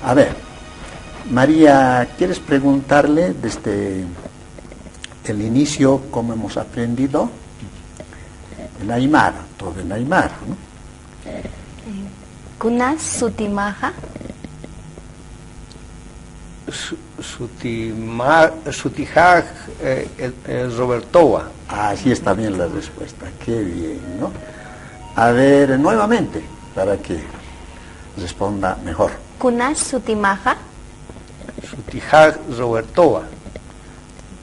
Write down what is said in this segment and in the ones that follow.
A ver, María, ¿quieres preguntarle desde el inicio cómo hemos aprendido? En Aymara, todo en Aymara, ¿no? Kunas sutimaja. Sutijaj Robertova. Así está bien la respuesta, qué bien, ¿no? A ver, nuevamente, para que responda mejor. Kunas sutimaja. Sutijaj Robertova.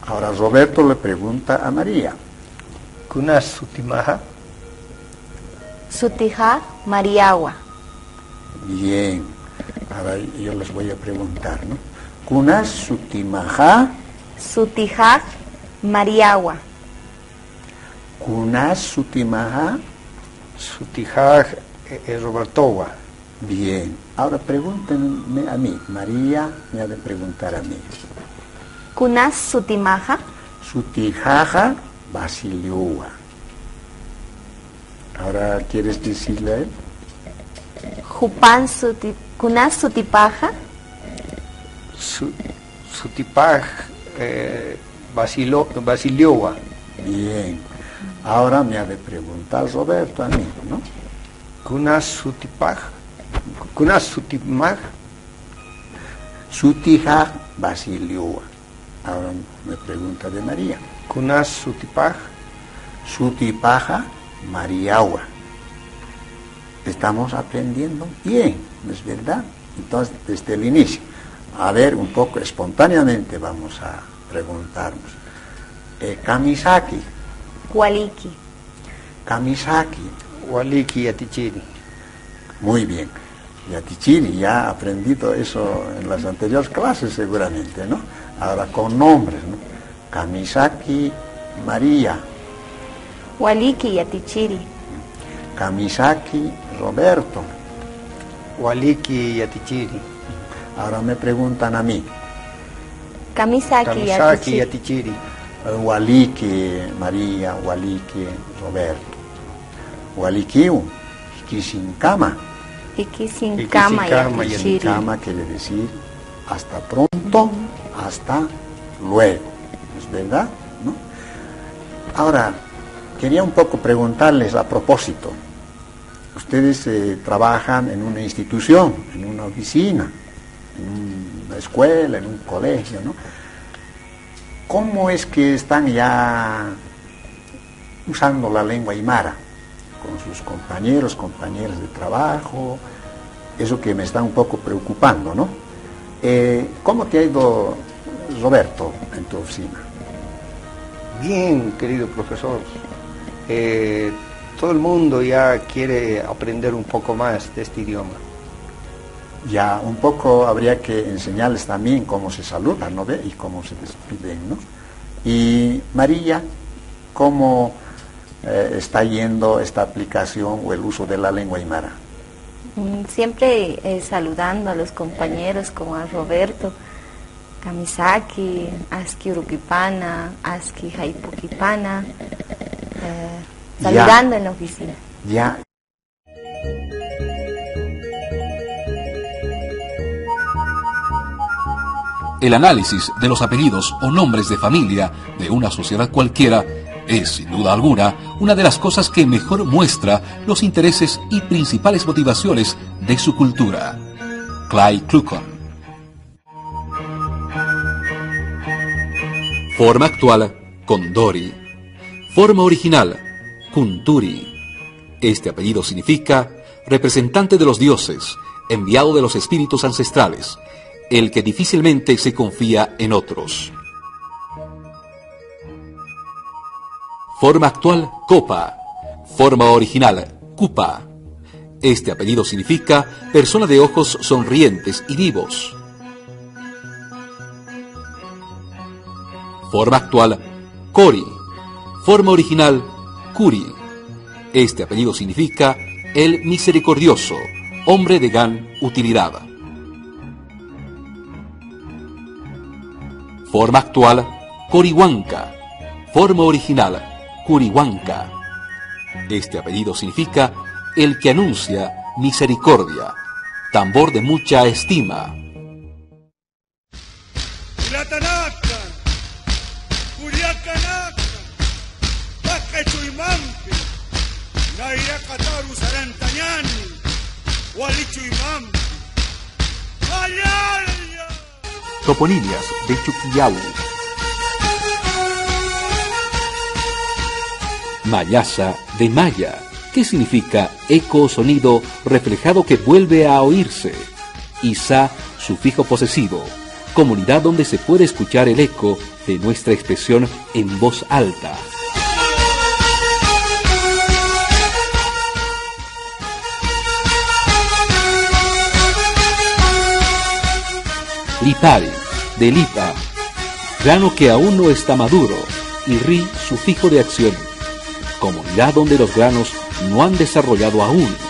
Ahora Roberto le pregunta a María. Kunas Sutimaja. Sutija Mariagua. Bien, ahora yo les voy a preguntar, ¿no? Kunas Sutimaja. Sutija Mariagua. Kunas Sutimaja. Sutijaj Robertova. Bien, ahora pregúntenme a mí. María me ha de preguntar a mí. Kunas sutimaja. Sutijaja Basiliua. Ahora, ¿quieres decirle a él? Kunas sutipaja. Sutipaj Basiliova. Bien, ahora me ha de preguntar Roberto a mí, ¿no? Kunas Sutipaj. Kunas Sutimaj. Sutijaj Basiliua. Ahora me pregunta de María. Kunas Sutipaj. Sutipaja Mariagua. Estamos aprendiendo bien, ¿no es verdad? Entonces, desde el inicio, a ver, un poco espontáneamente vamos a preguntarnos. Kamisaki. Waliki. Kamisaki. Waliki Yatichiri. Muy bien. Yatichiri, ya ha aprendido eso en las anteriores clases seguramente, ¿no? Ahora con nombres, ¿no? Kamisaki María. Waliki Yatichiri. Kamisaki Roberto. Waliki Yatichiri. Ahora me preguntan a mí. Kamisaki Kamisaki Yatichiri. Yatichiri. Waliki María, Waliki Roberto. Walikiu, Ikisinkama. Ikisinkama Yatichiri. Kama quiere decir hasta pronto, hasta luego. ¿Es verdad? ¿No? Ahora, quería un poco preguntarles a propósito. Ustedes trabajan en una institución, en una oficina, en una escuela, en un colegio, ¿no? ¿Cómo es que están ya usando la lengua aymara con sus compañeros, compañeras de trabajo? Eso que me está un poco preocupando, ¿no? ¿Cómo te ha ido, Roberto, en tu oficina? Bien, querido profesor. Todo el mundo ya quiere aprender un poco más de este idioma. Ya un poco habría que enseñarles también cómo se saludan, ¿no ve? Y cómo se despiden, ¿no? Y María, ¿cómo está yendo esta aplicación o el uso de la lengua aymara? Siempre saludando a los compañeros como a Roberto. Kamisaki, Aski Urukipana, Aski Haipukipana, saludando en la oficina. Ya. El análisis de los apellidos o nombres de familia de una sociedad cualquiera es, sin duda alguna, una de las cosas que mejor muestra los intereses y principales motivaciones de su cultura. Clay Kluckhohn. Forma actual, Condori. Forma original, Kunturi. Este apellido significa representante de los dioses, enviado de los espíritus ancestrales, el que difícilmente se confía en otros. Forma actual, Copa. Forma original, Kupa. Este apellido significa persona de ojos sonrientes y vivos. Forma actual, Cori. Forma original, Curi. Este apellido significa el misericordioso, hombre de gran utilidad. Forma actual, Corihuanca. Forma original, Curihuanca. Este apellido significa el que anuncia misericordia, tambor de mucha estima, Yatanaka, Curiacanaka, Paquechuimampi, Nairacataru Sarantañani, Hualichuimampi, Ayaya. Toponimias de Chuquillau. Mayasa de Maya, que significa eco o sonido reflejado que vuelve a oírse. Isa, sufijo posesivo, comunidad donde se puede escuchar el eco de nuestra expresión en voz alta. Lipari, de lipa, grano que aún no está maduro, y ri, sufijo de acción, comunidad donde los granos no han desarrollado aún.